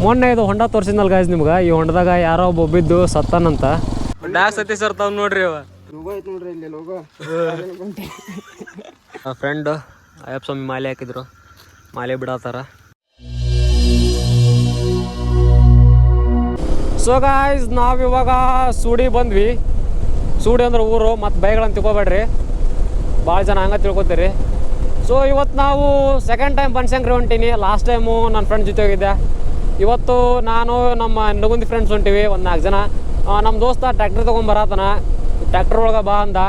ಮೊನ್ನೆ ಇದು ಹೊಂಡ ತೋರಿಸಿದ್ನಲ್ಲ ಗಾಯ್ಸ್ ನಿಮ್ಗೆ. ಈ ಹೊಂಡದಾಗ ಯಾರೋ ಒಬ್ಬ ಬಿದ್ದು ಸತ್ತಾನಂತ. ಡಾಕ್ ಸತಿ ಸರ್ ತಾವ್ ನೋಡ್ರಿ ಅವ ಫ್ರೆಂಡ್ ಅಯ್ಯಪ್ಪ ಸ್ವಾಮಿ ಮಾಲೆ ಹಾಕಿದ್ರು, ಮಾಲೆ ಬಿಡತ್ತಾರ. ಸೊ ಗಾಯ್ಸ್ ನಾವಿವಾಗ ಸೂಡಿ ಬಂದ್ವಿ. ಸೂಡಿ ಅಂದ್ರೆ ಊರು, ಮತ್ತು ಬೈಗಳನ್ನ ತಿಳ್ಕೊಬೇಡ್ರಿ, ಭಾಳ ಜನ ಹಂಗೆ ತಿಳ್ಕೊತೀರಿ. ಸೊ ಇವತ್ತು ನಾವು ಸೆಕೆಂಡ್ ಟೈಮ್ ಬನಶಂಕರಿ ಹೊಂಟೀನಿ. ಲಾಸ್ಟ್ ಟೈಮು ನನ್ನ ಫ್ರೆಂಡ್ ಜೊತೆ ಹೋಗಿದ್ದೆ. ಇವತ್ತು ನಾನು ನಮ್ಮ ನಗುಂದಿ ಫ್ರೆಂಡ್ಸ್ ಹೊಂಟೀವಿ, ಒಂದು 4 ಜನ. ನಮ್ಮ ದೋಸ್ತ ಟ್ರ್ಯಾಕ್ಟರ್ ತೊಗೊಂಬರತನ, ಟ್ರ್ಯಾಕ್ಟರ್ ಒಳಗೆ ಬಾ ಅಂದ.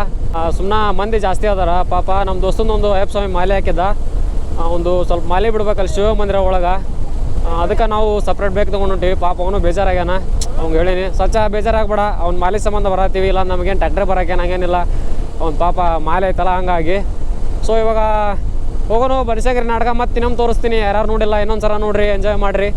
ಸುಮ್ಮನೆ ಮಂದಿ ಜಾಸ್ತಿ ಅದಾರ ಪಾಪ. ನಮ್ಮ ದೋಸ್ತಂದೊಂದು ಅಯ್ಯಪ್ಪ ಸ್ವಾಮಿ ಮಾಲೆ ಹಾಕಿದ್ದ, ಒಂದು ಸ್ವಲ್ಪ ಮಾಲೆ ಬಿಡ್ಬೇಕಲ್ಲಿ ಶಿವ ಮಂದಿರ ಒಳಗೆ. ಅದಕ್ಕೆ ನಾವು ಸಪ್ರೇಟ್ ಬೇಕು ತೊಗೊಂಡು ಹೊಂಟೀವಿ. ಪಾಪ ಅವನು ಬೇಜಾರಾಗ್ಯಾನ. ಅವ್ನು ಹೇಳೀನಿ ಸ್ವಚ್ಛ ಬೇಜಾರಾಗ್ಬೇಡ, ಅವ್ನ ಮಾಲೆ ಸಂಬಂಧ ಬರತ್ತೀವಿ, ಇಲ್ಲ ನಮಗೇನು ಟ್ರ್ಯಾಕ್ಟರ್ ಬರೋಕೇನು ಹಂಗೇನಿಲ್ಲ, ಅವ್ನು ಪಾಪ ಮಾಲೆ ಐತಲ್ಲ ಹಂಗಾಗಿ. ಸೊ ಇವಾಗ ಹೋಗೋಣ ಬನಶಂಕರಿ ನಾಟಕ. ಮತ್ತು ಇನ್ನೊಮ್ಮೆ ತೋರಿಸ್ತೀನಿ, ಯಾರು ನೋಡಿಲ್ಲ ಇನ್ನೊಂದು ಸಲ ನೋಡಿರಿ, ಎಂಜಾಯ್ ಮಾಡಿರಿ.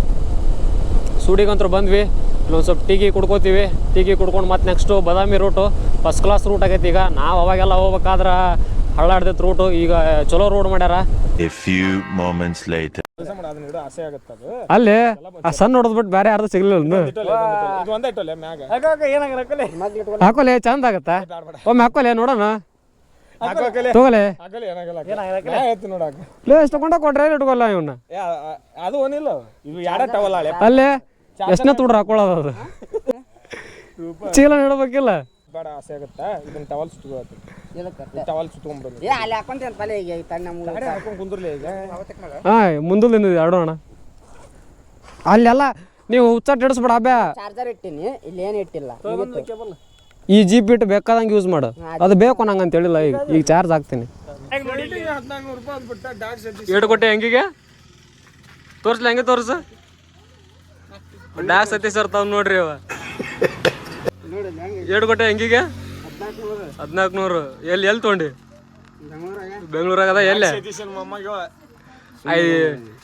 ಸೂಡಿಗಂತೂ ಬಂದ್ವಿ. ಇಲ್ಲೊಂದು ಸ್ವಲ್ಪ ಟೀಗಿ ಕುಡ್ಕೋತೀವಿ. ಟೀಗಿ ಕುಡ್ಕೊಂಡು ಮತ್ತೆ ನೆಕ್ಸ್ಟು ಬಾದಾಮಿ ರೂಟು ಫಸ್ಟ್ ಕ್ಲಾಸ್ ರೂಟ್ ಆಗೈತಿ. ಈಗ ನಾವು ಅವಾಗೆಲ್ಲ ಹೋಗ್ಬೇಕಾದ್ರೆ ಹಳ್ಳಾಡ್ದೈತೆ ರೂಟು, ಈಗ ಚಲೋ ರೋಡ್ ಮಾಡ್ಯಾರ. ಅಲ್ಲಿ ಆ ಸಣ್ಣ ಹೊಡೆದ್ಬಿಟ್ಟು ಬೇರೆ ಯಾರ್ದು ಸಿಗ್ಲಿಲ್ಲ. ಹಾಕೋಲೆ ಚಂದ ಆಗತ್ತ, ಒಮ್ಮೆ ಹಾಕೋಲೆ ನೋಡೋಣ. ತಗೋಲೆ ಎಷ್ಟು ತಗೊಂಡ ಕೊಟ್ರೆ ಇಟ್ಕೊಲ್ಲ ಇವನ್ನ. ಅಲ್ಲೇ ಎಷ್ಟನೇ ತುಡ್ರ ಹಾಕೊಳ್ಳೋದು, ಅದು ಚೀಲ ಇಡಬೇಕಿಲ್ಲ. ಮುಂದಲಿಂದ ಆಡೋಣ. ಅಲ್ಲೆಲ್ಲ ನೀವು ಹುಚ್ಚಾಟ್ ಹಿಡಿಸ್ಬೇಡ. ಅಬ್ಯಾ ಚಾರ್ಜರ್ ಇಟ್ಟಿನಿ, ಇಲ್ಲಿ ಏನು ಇಟ್ಟಿಲ್ಲ. ಈ ಜೀಪ್ ಬಿಟ್ಟು ಬೇಕಾದಂಗೆ ಯೂಸ್ ಮಾಡು, ಅದು ಬೇಕು ನಂಗೆ ಅಂತ ಹೇಳಿಲ್ಲ. ಈಗ ಚಾರ್ಜ್ ಹಾಕ್ತೀನಿ. ಏಟು ಕೊಟ್ಟೆ ಹೆಂಗಿಗೆ ತೋರಿಸ್ಲಿ, ಹೆಂಗೆ ತೋರ್ಸು. ಡಾಕ್ ಸತಿ ಸರ್ ತಾವ್ ನೋಡ್ರಿ ಅವ. ಏಟು ಕೊಟ್ಟೆ ಹೆಂಗಿಗೆ 1400. ಎಲ್ಲಿ ತೊಗೊಂಡಿ? ಬೆಂಗಳೂರಾಗದ. ಎಲ್ಲೇ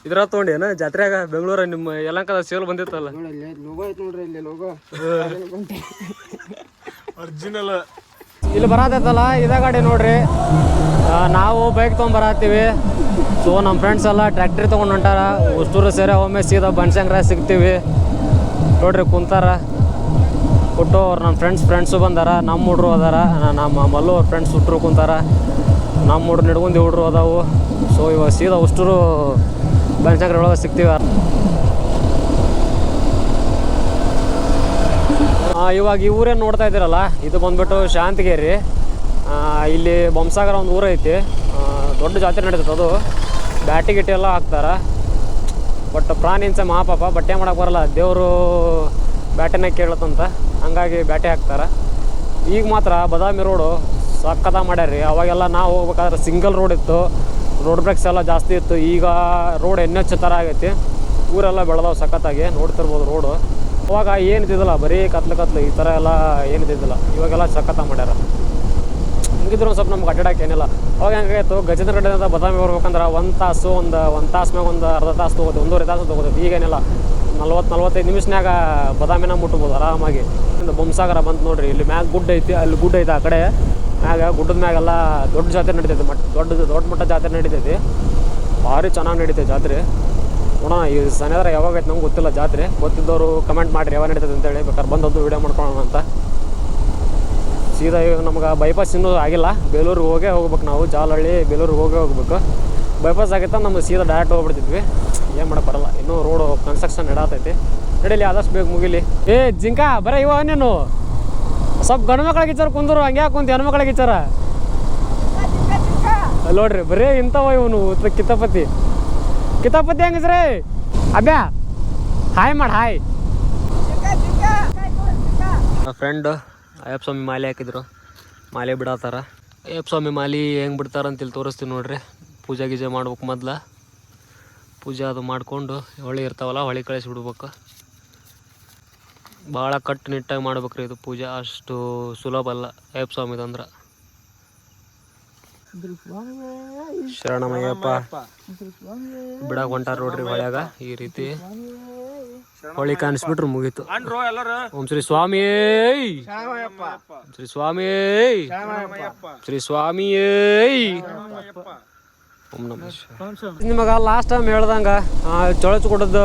ಇದ್ರ ತೊಗೊಂಡಿ ಏನ ಜಾತ್ರೆಯಾಗ ಬೆಂಗಳೂರ ನಿಮ್ಮ ಯಲಹಂಕದ ಸೇಲ್ ಬಂದಿತ್ತಲ್ಲ. ಒರಿಜಿನಲ್ ಇಲ್ಲಿ ಬರತೈತಲ್ಲ ಇದೇ ಗಾಡಿ ನೋಡ್ರಿ. ನಾವು ಬೈಕ್ ತೊಗೊಂಬರತ್ತೀವಿ. ಸೊ ನಮ್ಮ ಫ್ರೆಂಡ್ಸ್ ಎಲ್ಲ ಟ್ರ್ಯಾಕ್ಟ್ರಿ ತೊಗೊಂಡು ಹೊಂಟಾರ. ಉಸ್ತೂರು ಸೇರೆ ಒಮ್ಮೆ ಸೀದಾ ಬನಶಂಕರಿ ಸಿಗ್ತೀವಿ ನೋಡ್ರಿ. ಕುಂತಾರ ಕೊಟ್ಟು ಅವ್ರು ನನ್ನ ಫ್ರೆಂಡ್ಸು ಬಂದಾರ. ನಮ್ಮ ಹುಡ್ರು ಅದಾರ, ನಮ್ಮ ಮಲ್ಲು ಅವ್ರ ಫ್ರೆಂಡ್ಸ್ ಹುಟ್ರು ಕುಂತಾರ. ನಮ್ಮ ಹುಡ್ರು ನಿಡ್ಗೊಂದು ಹುಡ್ರು ಅದಾವು. ಸೊ ಇವಾಗ ಸೀದಾ ಉಷ್ಟೂರು ಬನಶಂಕರಿ ಒಳಗೆ ಸಿಗ್ತೀವಿ. ಇವಾಗ ಈ ಊರೇನು ನೋಡ್ತಾ ಇದ್ದೀರಲ್ಲ, ಇದು ಬಂದ್ಬಿಟ್ಟು ಶಾಂತಗಿರಿ. ಇಲ್ಲಿ ಬೊಮ್ಮಸಾಗರ ಒಂದು ಊರು ಐತಿ, ದೊಡ್ಡ ಜಾತ್ರೆ ನಡೀತದೆ. ಅದು ಬ್ಯಾಟಿ ಗಿಟ್ಟಿ ಎಲ್ಲ ಹಾಕ್ತಾರೆ. ಬಟ್ ಪ್ರಾಣಿ ಹಿಂಸೆ ಮಹಾಪಾಪ, ಬಟ್ಟೆ ಮಾಡೋಕೆ ಬರಲ್ಲ. ದೇವರು ಬ್ಯಾಟೆನ ಕೇಳತ್ತಂತ, ಹಂಗಾಗಿ ಬ್ಯಾಟೆ ಹಾಕ್ತಾರೆ. ಈಗ ಮಾತ್ರ ಬಾದಾಮಿ ರೋಡು ಸಕ್ಕತ್ತ ಮಾಡ್ಯಾರ್ರಿ. ಅವಾಗೆಲ್ಲ ನಾವು ಹೋಗ್ಬೇಕಾದ್ರೆ ಸಿಂಗಲ್ ರೋಡ್ ಇತ್ತು, ರೋಡ್ ಬ್ರೇಕ್ಸ್ ಎಲ್ಲ ಜಾಸ್ತಿ ಇತ್ತು. ಈಗ ರೋಡ್ NH ಥರ ಆಗೈತಿ. ಊರೆಲ್ಲ ಬೆಳೆದವು ಸಖತ್ತಾಗಿ, ನೋಡ್ತಿರ್ಬೋದು ರೋಡು. ಅವಾಗ ಏನಿದ್ದಿಲ್ಲ, ಬರೀ ಕತ್ಲು ಈ ಥರ ಎಲ್ಲ ಏನಿದ್ದಿಲ್ಲ. ಇವಾಗೆಲ್ಲ ಸಖತ್ತ ಮಾಡ್ಯಾರ. ಹಿಂಗಿದ್ರು ಸ್ವಲ್ಪ ನಮ್ಗೆ ಅಡ್ಡಾಡಕ್ಕೆ ಏನಿಲ್ಲ. ಅವಾಗ ಹೆಂಗಾಗಿತ್ತು, ಗಜೇಂದ್ರ ಗಡ್ಡೆಯಿಂದ ಬಾದಾಮಿ ಬರ್ಬೇಕಂದ್ರೆ ಒಂದು ತಾಸು ಒಂದು ತಾಸು ಮ್ಯಾಗ ಒಂದು ಅರ್ಧ ತಾಸು ತೊಗೋತೀವಿ, 1.5 ತಾಸು ತೊಗೋತೀವಿ. ಈಗೇನಿಲ್ಲ, 40-45 ನಿಮಿಷನಾಗ ಬಾದಾಮಿನ ಮುಟ್ಬೋದು ಆರಾಮಾಗಿ. ಬೊಮ್ಮಸಾಗರ ಬಂತು ನೋಡ್ರಿ. ಇಲ್ಲಿ ಮ್ಯಾಗ ಗುಡ್ಡ ಐತಿ, ಅಲ್ಲಿ ಗುಡ್ಡ ಐತೆ ಆ ಕಡೆ ಮ್ಯಾಗ. ಗುಡ್ಡದ ಮ್ಯಾಗೆಲ್ಲ ದೊಡ್ಡ ಜಾತ್ರೆ ನಡೀತೈತಿ, ದೊಡ್ಡ ಮಟ್ಟ ಜಾತ್ರೆ ನಡೀತೈತಿ. ಭಾರಿ ಚೆನ್ನಾಗಿ ನಡೀತೈತೆ ಜಾತ್ರೆ. ನೋಡೋಣ ಈ ಸನೇದ್ರ ಯಾವಾಗ ಐತೆ ನಮ್ಗೆ ಗೊತ್ತಿಲ್ಲ. ಜಾತ್ರೆ ಗೊತ್ತಿದ್ದವರು ಕಮೆಂಟ್ ಮಾಡಿರಿ ಯಾವಾಗ ನಡೀತದೆ ಅಂತೇಳಿ. ಬೇಕಾದ್ರೆ ಬಂದದ್ದು ವೀಡಿಯೋ ಮಾಡ್ಕೊಳ್ಳೋಣ ಅಂತ. ಸೀದಾ ಈಗ ನಮ್ಗೆ ಬೈಪಾಸ್ ಇನ್ನೂ ಆಗಿಲ್ಲ, ಬೇಲೂರಿಗೆ ಹೋಗ್ಬೇಕು ನಾವು. ಜಾಲಹಳ್ಳಿ ಬೇಲೂರಿಗೆ ಹೋಗ್ಬೇಕು. ಬೈಪಾಸ್ ಆಗಿತ್ತ ನಮ್ಗೆ ಸೀದಾ ಡೈರೆಕ್ಟ್ ಹೋಗ್ಬಿಡ್ತಿದ್ವಿ. ಏನು ಮಾಡಕ್ಕೆ ಬರಲ್ಲ, ಇನ್ನೂ ರೋಡು ಕನ್ಸ್ಟ್ರಕ್ಷನ್ ನಡೀತೈತಿ. ನಡೀಲಿ, ಆದಷ್ಟು ಬೇಗ ಮುಗಿಲಿ. ಜಿಂಕ ಬರೀ ಇವ ನೀನು ಸ್ವಲ್ಪ ಗಂಡು ಮಕ್ಳಿಗೆ ಇಚ್ಚಾರ ಕುಂದ್ರು, ಹಂಗೆ ಕುಂತು ಹೆಣ್ಮಕ್ಳಿಗೆ ಇಚ್ಚಾರ ನೋಡ್ರಿ. ಬರೀ ಇಂಥವ ಇವನು ಕಿತಾಪತಿ ಹೆಂಗಸ್ರಿ. ಅಬ್ಯಾ ಹಾಯ್ ಮಾಡಿ ಹಾಯ್. ಫ್ರೆಂಡ್ ಅಯ್ಯಪ್ಪ ಸ್ವಾಮಿ ಮಾಲೆ ಹಾಕಿದ್ರು, ಮಾಲೆ ಬಿಡತ್ತಾರ. ಅಯ್ಯಪ್ಪ ಸ್ವಾಮಿ ಮಾಲೆ ಹೆಂಗೆ ಬಿಡ್ತಾರಂತ ಇಲ್ಲಿ ತೋರಿಸ್ತೀವಿ ನೋಡ್ರಿ. ಪೂಜೆ ಗೀಜೆ ಮಾಡ್ಬೇಕು. ಮೊದ್ಲು ಪೂಜೆ ಅದು ಮಾಡಿಕೊಂಡು ಹೊಳಿ ಇರ್ತಾವಲ್ಲ, ಹೊಳಿ ಕಳಿಸ್ಬಿಡ್ಬೇಕು. ಭಾಳ ಕಟ್ಟುನಿಟ್ಟಾಗಿ ಮಾಡ್ಬೇಕ್ರಿ ಇದು ಪೂಜೆ, ಅಷ್ಟು ಸುಲಭ ಅಲ್ಲ ಅಯ್ಯಪ್ಪ ಸ್ವಾಮಿದಂದ್ರೆ. ಶರಣಮಯ್ಯಪ್ಪ ಬಿಡಾಕ ಹೊಂಟಾರ ನೋಡ್ರಿ ಹೊಳ್ಯಾಗ. ಈ ರೀತಿ ಹೊಳಿ ಕಾಣಿಸ್ಬಿಟ್ರು ಮುಗೀತು. ಓಂ ಶ್ರೀ ಸ್ವಾಮಿ, ಶ್ರೀ ಸ್ವಾಮಿ, ಶ್ರೀ ಸ್ವಾಮಿ. ಓಂ ನಮಃ ಶಿವಾಯ. ನಿಮಗೆ ಲಾಸ್ಟ್ ಟೈಮ್ ಹೇಳ್ದಂಗೆ ಚೊಳಚಗುಡ್ಡದ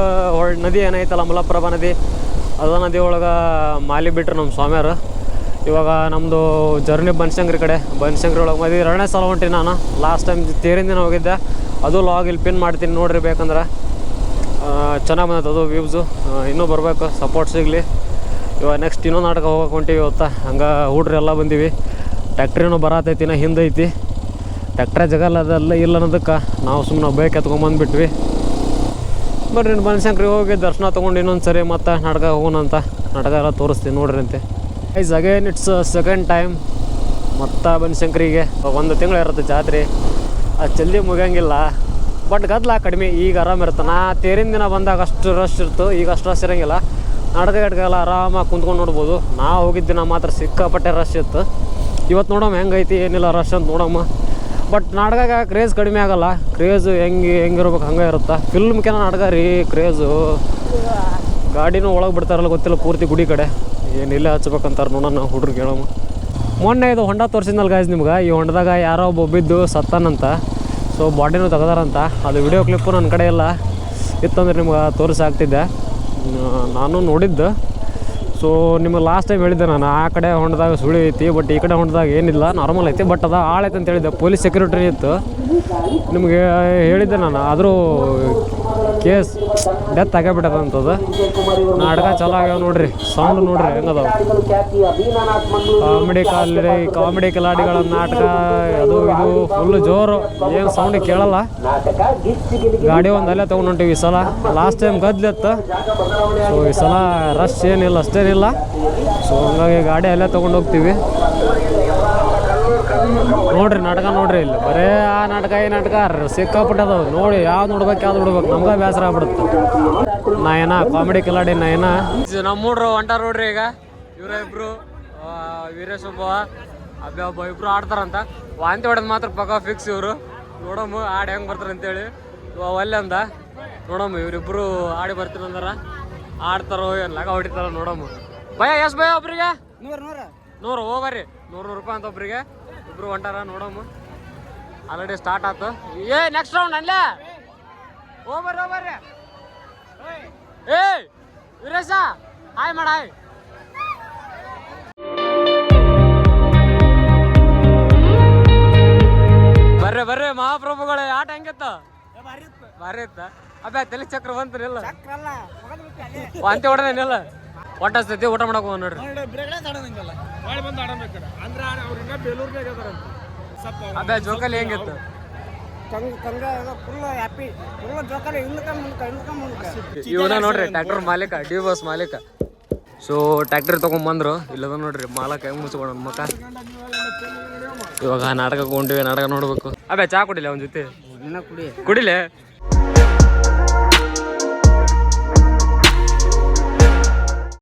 ನದಿ ಏನೈತಲ್ಲ ಮಲಪ್ರಭಾ ನದಿ, ಅದ ನದಿ ಒಳಗೆ ಮಾಲಿ ಬಿಟ್ರು ನಮ್ಮ ಸ್ವಾಮಿಯರು. ಇವಾಗ ನಮ್ಮದು ಜರ್ನಿ ಬನಶಂಕರಿ ಕಡೆ, ಬನಶಂಕರಿ ಒಳಗೆ ಮದುವೆ 2ನೇ ಸಲ ಹೊಂಟಿ ನಾನು. ಲಾಸ್ಟ್ ಟೈಮ್ ತೇರಿನ ದಿನ ಹೋಗಿದ್ದೆ, ಅದು ಲಾಗ್ ಇಲ್ಲಿ ಪಿನ್ ಮಾಡ್ತೀನಿ ನೋಡ್ರಿ ಬೇಕಂದ್ರೆ. ಚೆನ್ನಾಗಿ ಬಂದೈತೆ ಅದು ವ್ಯೂವ್ಸು. ಇನ್ನೂ ಬರಬೇಕು, ಸಪೋರ್ಟ್ ಸಿಗಲಿ. ಇವಾಗ ನೆಕ್ಸ್ಟ್ ಇನ್ನೊಂದು ನಾಟಕ ಹೋಗಕ್ಕೆ ಹೊಂಟೀವಿ ಇವತ್ತು. ಹಂಗೆ ಹುಡ್ರಿ ಎಲ್ಲ ಬಂದೀವಿ. ಟ್ಯಾಕ್ಟ್ರಿನೂ ಬರತೈತಿ, ನಾ ಹಿಂದೈತಿ. ಟ್ಯಾಕ್ಟ್ರ ಜಗಲ್ಲದಲ್ಲ ಇಲ್ಲ ಅನ್ನೋದಕ್ಕೆ ನಾವು ಸುಮ್ಮನೆ ಬೈಕ್ ಎತ್ಕೊಂಬಂದುಬಿಟ್ವಿ. ಬರ್ರಿ ಬನಶಂಕರಿ ಹೋಗಿ ದರ್ಶನ ತೊಗೊಂಡು ಇನ್ನೊಂದು ಸರಿ ಮತ್ತೆ ನಾಟಕ ಹೋಗೋಣಂತ. ನಾಟಕ ಎಲ್ಲ ತೋರಿಸ್ತೀನಿ ನೋಡ್ರಿ ಅಂತೆ. Ice again it's second time ಮತ್ತು ಬನಶಂಕರಿಗೆ. 1 ತಿಂಗಳು ಇರುತ್ತೆ ಜಾತ್ರೆ, ಅದು ಜಲ್ದಿ ಮುಗಿಯಂಗಿಲ್ಲ. ಬಟ್ ಗದ್ದಲ ಕಡಿಮೆ, ಈಗ ಆರಾಮ ಇರುತ್ತೆ. ನಾ ತೇರಿನ ದಿನ ಬಂದಾಗ ಅಷ್ಟು ರಶ್ ಇರ್ತು, ಈಗ ಅಷ್ಟು ರಶ್ ಇರೋಂಗಿಲ್ಲ. ನಾಟಕ ಎಲ್ಲ ಆರಾಮಾಗಿ ಕುಂತ್ಕೊಂಡು ನೋಡ್ಬೋದು. ನಾ ಹೋಗಿದ್ದ ದಿನ ಮಾತ್ರ ಸಿಕ್ಕಾಪಟ್ಟೆ ರಶ್ ಇತ್ತು. ಇವತ್ತು ನೋಡಮ್ಮ ಹೆಂಗೈತಿ ಏನಿಲ್ಲ ರಶ್ ಅಂತ ನೋಡಮ್ಮ. ಬಟ್ ನಾಟಕ ಕ್ರೇಜ್ ಕಡಿಮೆ ಆಗೋಲ್ಲ. ಕ್ರೇಜು ಹೆಂಗಿರ್ಬೇಕು ಹಂಗೆ ಇರುತ್ತೆ. ಫಿಲ್ಮ್ಕೆನ ನಾಟಕ ರೀ ಕ್ರೇಜು. ಗಾಡಿನೂ ಒಳಗೆ ಬಿಡ್ತಾರಲ್ಲ ಗೊತ್ತಿಲ್ಲ, ಪೂರ್ತಿ ಗುಡಿ ಕಡೆ ಏನಿಲ್ಲ ಹಚ್ಬೇಕಂತಾರೆ. ನೋಡೋಣ ಹುಡ್ರಿಗೆ ಹೇಳಮ್ಮ. ಮೊನ್ನೆ ಇದು ಹೊಂಡ ತೋರಿಸಿದ್ನಲ್ಲ ಗಾಯ್ಸ್ ನಿಮ್ಗೆ. ಈ ಹೊಂಡದಾಗ ಯಾರೋ ಒಬ್ಬ ಬಿದ್ದು ಸತ್ತಾನಂತ. ಸೊ ಬಾಡಿನೂ ತೆಗ್ದಾರಂತ. ಅದು ವಿಡಿಯೋ ಕ್ಲಿಪ್ಪು ನನ್ನ ಕಡೆ ಎಲ್ಲ ಇತ್ತಂದ್ರೆ ನಿಮ್ಗೆ ತೋರಿಸಾಗ್ತಿದ್ದೆ. ನಾನು ನೋಡಿದ್ದು. ಸೊ ನಿಮಗೆ ಲಾಸ್ಟ್ ಟೈಮ್ ಹೇಳಿದ್ದೆ ನಾನು, ಆ ಕಡೆ ಹೊಂಡದಾಗ ಸುಳಿ ಐತಿ, ಬಟ್ ಈ ಕಡೆ ಹೊಂಡದಾಗ ಏನಿಲ್ಲ, ನಾರ್ಮಲ್ ಐತಿ. ಬಟ್ ಅದು ಆಳೈತೆ ಅಂತ ಹೇಳಿದ್ದೆ, ಪೊಲೀಸ್ ಸೆಕ್ಯೂರಿಟಿ ಇತ್ತು. ನಿಮಗೆ ಹೇಳಿದ್ದೆ ನಾನು. ಆದರೂ ಕೇಸ್ ಡೆತ್ ಆಗಬಿಟ್ಟದಂಥದ್ದು. ನಾಟಕ ಚಲೋ ಆಗ್ಯಾವ ನೋಡ್ರಿ. ಸೌಂಡ್ ನೋಡ್ರಿ ಹೆಂಗದಾವ. ಕಾಮಿಡಿ ಕಿಲಾಡಿಗಳ ನಾಟಕ ಅದು ಇದು ಫುಲ್ಲು ಜೋರು. ಏನು ಸೌಂಡ್ ಕೇಳಲ್ಲ. ಗಾಡಿ ಒಂದು ಅಲ್ಲೇ ತೊಗೊಂಡು ಹೊಂಟಿವಿ ಈ ಸಲ. Last time ಗದ್ಲಿತ್ತು. ಸೊ ಈ ಸಲ ರಶ್ ಏನಿಲ್ಲ, ಅಷ್ಟೇನಿಲ್ಲ. ಸೊ ಹಂಗಾಗಿ ಗಾಡಿ ಅಲ್ಲೇ ತೊಗೊಂಡು ಹೋಗ್ತೀವಿ. ನೋಡ್ರಿ ನಾಟಕ ನೋಡ್ರಿ. ಇಲ್ಲಿ ಬರೇ ಆ ನಾಟಕ ಈ ನಾಟಕ ಸಿಕ್ಕಾಪಟ್ಟದವು. ನೋಡಿ ಯಾವ್ದು ನೋಡ್ಬೇಕು ಯಾವ್ದು ಬಿಡ್ಬೇಕು, ನಮ್ಗೆ ಬೇಸರ ಆಗ್ಬಿಡುತ್ತೆ. ನಯನ ಕಾಮಿಡಿ ಕಿಲಾಡಿ ನಯನ. ನಮ್ಮ ಮೂಡ್ರು ಹೊಂಟಾರ ನೋಡ್ರಿ. ಈಗ ಇವರ ಇಬ್ರು ವೀರೇಶ್ ಒಬ್ಬ ಅಬ್ಬ ಒಬ್ಬ ಇಬ್ರು ಆಡ್ತಾರಂತ. ವಾಂತಿ ಹೊಡೆದ್ ಮಾತ್ರ ಪಕ್ಕ ಫಿಕ್ಸ್ ಇವರು. ನೋಡಮ್ಮ ಆಡಿ ಹೆಂಗೆ ಬರ್ತಾರೆ ಅಂತೇಳಿ ಒಲ್ಲೆ ಅಂದ. ನೋಡಮ್ಮ ಇವರಿಬ್ರು ಆಡಿ ಬರ್ತೀರಂದಾರ. ಆಡ್ತಾರೋ ಏನು ಲಗ ಹೊಡಿತಾರ ನೋಡಮ್ಮ. ಭಯ ಎಷ್ಟು ಭಯ ಒಬ್ರಿಗೆ? 100 ಹೋಗ್ಬರ್ರಿ. 100 ರೂಪಾಯಿ ಅಂತ ಒಬ್ರಿಗೆ. ಇಬ್ರು ಹೊಂಟಾರ ನೋಡಮ್ಮ. ಆಲ್ರೆಡಿ ಸ್ಟಾರ್ಟ್ ಆಯ್ತು. ನೆಕ್ಸ್ಟ್ ರೌಂಡ್ ಅಲ್ಲೇ ಹೋಗ್ಬರ್ರಿ. ವೀರೇಶ ಹಾಯ್ ಮಾಡ. ಹಾಯ್ ಬರ್ರಿ ಮಹಾಪ್ರಭುಗಳೇ. ಆಟ ಹೆಂಗಿತ್ತ? ಭಾರಿ ಇತ್ತ. ಅಬ್ಬ ತಲೆ ಚಕ್ರ ಬಂತನಿಲ್ಲ, ವಾಂತಿ ಹೊಡೆದೇನಿಲ್ಲ. ಹೊಟ್ಟಸ್ತೈತಿ, ಊಟ ಮಾಡಕ್ ಹೋಗ ನೋಡ್ರಿ. ಅಬ್ಬ ಜೋಕಾಲಿ ಹೆಂಗಿತ್ತು? ಇವನ ನೋಡ್ರಿ ಟ್ರ್ಯಾಕ್ಟರ್ ಮಾಲೀಕ, ಡಿ ಬಸ್ ಮಾಲೀಕ. ಸೊ ಟ್ರ್ಯಾಕ್ಟರ್ ತೊಗೊಂಬಂದ್ರು. ಇಲ್ಲದ ನೋಡ್ರಿ ಮಾಲಕ ಹೆಂಗ್ ಮುಚ್ಕೊಂಡ ಮಕ್ಕ. ಇವಾಗ ನಾಟಕ ಹೊಂಟಿವಿ, ನಾಟಕ ನೋಡ್ಬೇಕು. ಅಬ್ಬ ಚಾ ಕುಡಿಲ್ಲ ಅವನ ಜೊತೆ? ಕುಡಿಲೆ.